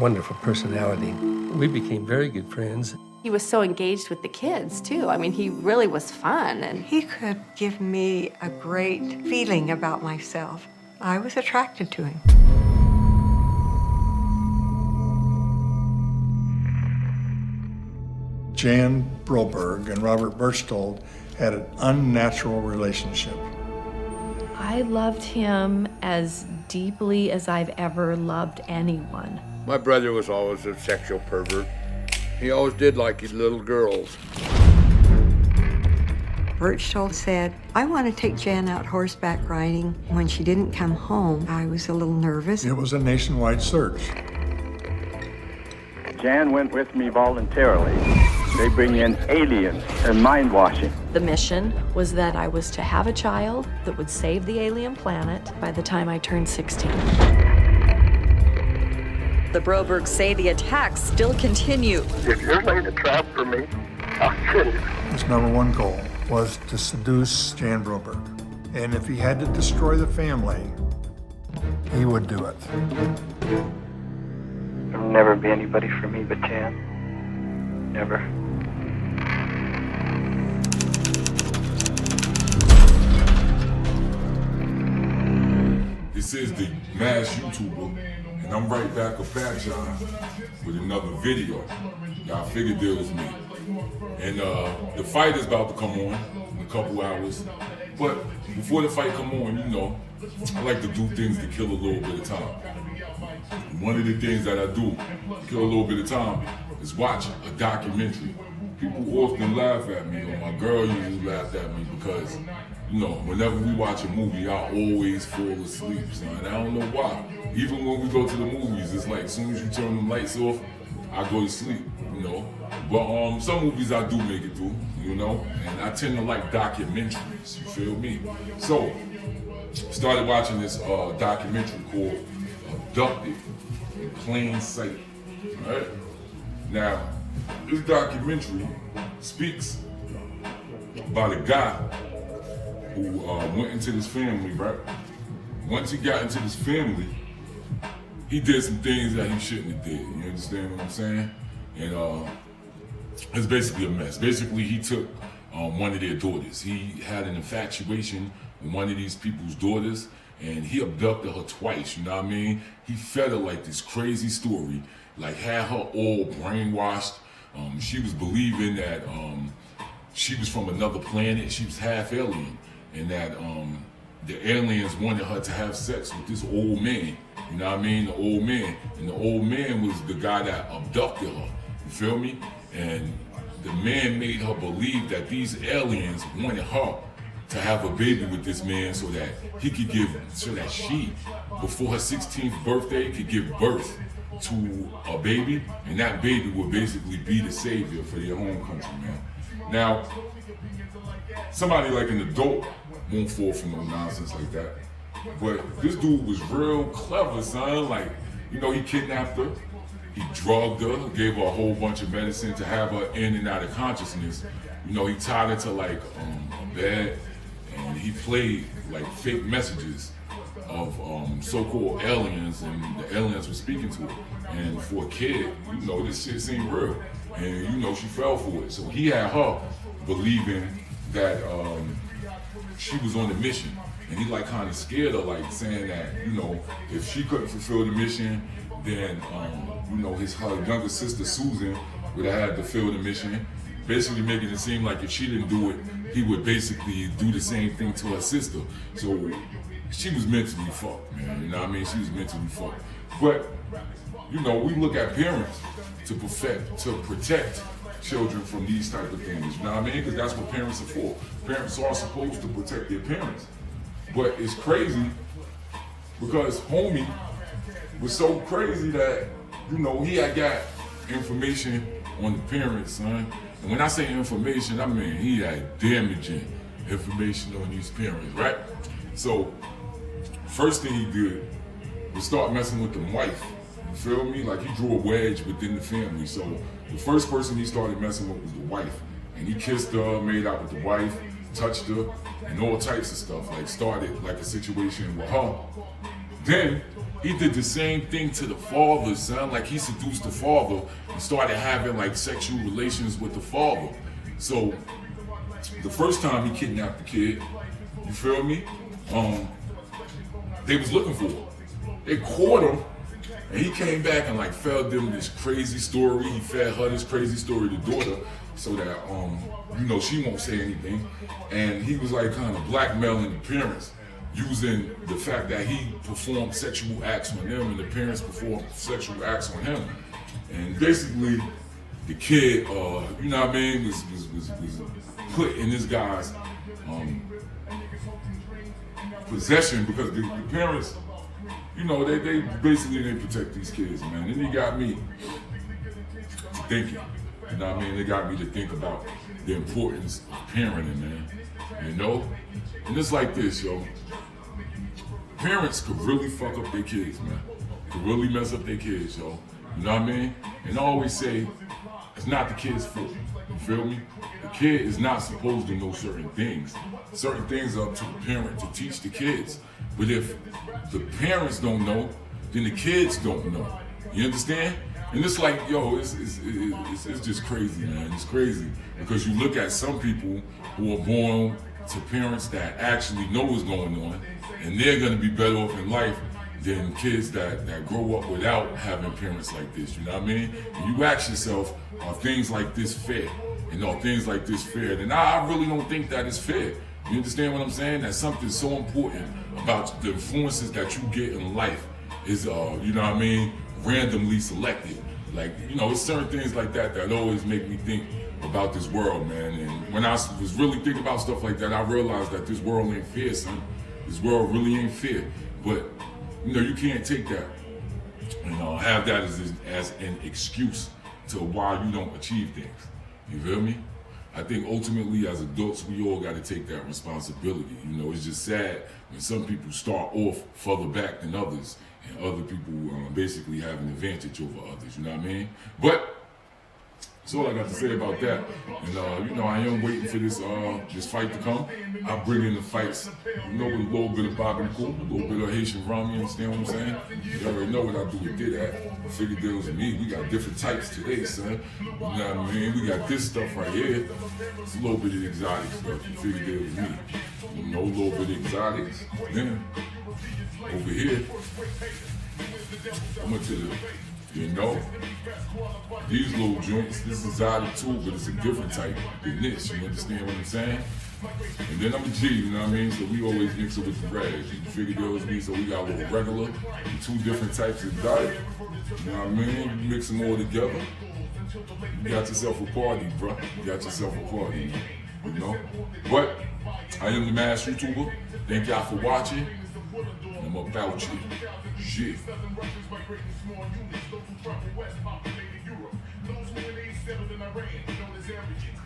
wonderful personality. We became very good friends. He was so engaged with the kids, too. I mean, he really was fun. And he could give me a great feeling about myself. I was attracted to him. Jan Broberg and Robert Berchtold had an unnatural relationship. I loved him as deeply as I've ever loved anyone. My brother was always a sexual pervert. He always did like his little girls. Berchtold said, I want to take Jan out horseback riding. When she didn't come home, I was a little nervous. It was a nationwide search. Jan went with me voluntarily. They bring in aliens and mind washing. The mission was that I was to have a child that would save the alien planet by the time I turned 16. The Brobergs say the attacks still continue. If you're laying a trap for me, I'll kill you. His number one goal was to seduce Jan Broberg. And if he had to destroy the family, he would do it. There'll never be anybody for me but Jan. Never. This is the Mass YouTuber, and I'm right back a fat John with another video. Y'all figured it was me. And the fight is about to come on in a couple hours. But before the fight come on, you know, I like to do things to kill a little bit of time. One of the things that I do to kill a little bit of time is watch a documentary. People often laugh at me, or my girl usually laughs at me because, you know, whenever we watch a movie, I always fall asleep, son. I don't know why. Even when we go to the movies, it's like as soon as you turn the lights off, I go to sleep, you know. But some movies I do make it through, you know, and I tend to like documentaries, you feel me? So, started watching this documentary called Abducted in Plain Sight, right? Now, this documentary speaks about a guy who went into this family, right? Once he got into this family, he did some things that he shouldn't have did, you understand what I'm saying? And it's basically a mess. Basically, he took one of their daughters. He had an infatuation with one of these people's daughters, and he abducted her twice, you know what I mean? He fed her like this crazy story, like had her all brainwashed. She was believing that she was from another planet, she was half alien, and that the aliens wanted her to have sex with this old man, you know what I mean? The old man. And the old man was the guy that abducted her, you feel me? And the man made her believe that these aliens wanted her to have a baby with this man so that he could so that she, before her 16th birthday, could give birth to a baby, and that baby would basically be the savior for their home country, man. Now, somebody like an adult won't fall for no nonsense like that. But this dude was real clever, son. Like, you know, he kidnapped her, he drugged her, gave her a whole bunch of medicine to have her in and out of consciousness. You know, he tied her to like a bed, and he played like fake messages of so-called aliens, and the aliens were speaking to her. And for a kid, you know, this shit seemed real. And you know, she fell for it. So he had her believing that she was on a mission. And he like kind of scared her, like saying that, you know, if she couldn't fulfill the mission, then, you know, her younger sister, Susan, would have had to fulfill the mission. Basically making it seem like if she didn't do it, he would basically do the same thing to her sister. So she was mentally fucked, man, you know what I mean? She was mentally fucked. But, you know, we look at parents to protect children from these type of things, you know what I mean? Because that's what parents are for. Parents are supposed to protect their parents. But it's crazy because homie was so crazy that, you know, he had got information on the parents, son. And when I say information, I mean he had damaging information on these parents, right? So, first thing he did was start messing with the wife. You feel me? Like he drew a wedge within the family. So the first person he started messing with was the wife. And he kissed her, made out with the wife, touched her, and all types of stuff. Like started like a situation with her. Then he did the same thing to the father, son. Like he seduced the father and started having like sexual relations with the father. So the first time he kidnapped the kid, you feel me? They was looking for him. They caught him, and he came back and like fed them this crazy story. He fed her this crazy story, the daughter, so that you know, she won't say anything. And he was like kind of blackmailing the parents, using the fact that he performed sexual acts on them and the parents performed sexual acts on him. And basically, the kid, you know what I mean, was put in this guy's possession because the parents, you know, they basically didn't protect these kids, man. And they got me thinking, you know what I mean? They got me to think about the importance of parenting, man. You know? And it's like this, yo. Parents could really fuck up their kids, man. Could really mess up their kids, yo. You know what I mean? And I always say, it's not the kid's fault. You feel me? The kid is not supposed to know certain things. Certain things are up to the parent to teach the kids. But if the parents don't know, then the kids don't know. You understand? And it's like, yo, it's just crazy, man. It's crazy. Because you look at some people who are born to parents that actually know what's going on, and they're gonna be better off in life than kids that grow up without having parents like this, you know what I mean? And you ask yourself, are things like this fair? And are things like this fair? And I really don't think that is fair. You understand what I'm saying? That something so important about the influences that you get in life is, you know what I mean, randomly selected. Like, you know, it's certain things like that that always make me think about this world, man. And when I was really thinking about stuff like that, I realized that this world ain't fair, son. This world really ain't fair. But, you know, you can't take that and have that as an excuse to why you don't achieve things. You feel me? I think ultimately as adults, we all got to take that responsibility. You know, it's just sad when some people start off further back than others, and other people basically have an advantage over others. You know what I mean? But that's all I got to say about that. And you know, I am waiting for this fight to come. I'll bring in the fights, you know, with a little bit of Bob and Cool, a little bit of Haitian rum, you understand what I'm saying? You already know what I do with that. I figured deals with me. We got different types today, son. You know what I mean? We got this stuff right here. It's a little bit of exotic stuff. You figured deals with me. You know, a little bit of exotics. Then, over here, I went to the, you know, these little joints, this is exotic too, but it's a different type than this, you understand what I'm saying? And then I'm a G, you know what I mean? So we always mix it with the rags. You figure those me, so we got a little regular, two different types of diet. You know what I mean? You mix them all together, you got yourself a party, bro. You got yourself a party, you know? But I am the Mass YouTuber. Thank y'all for watching. I'm about you. Shit. Those who in settled in Iran, known as arrogant.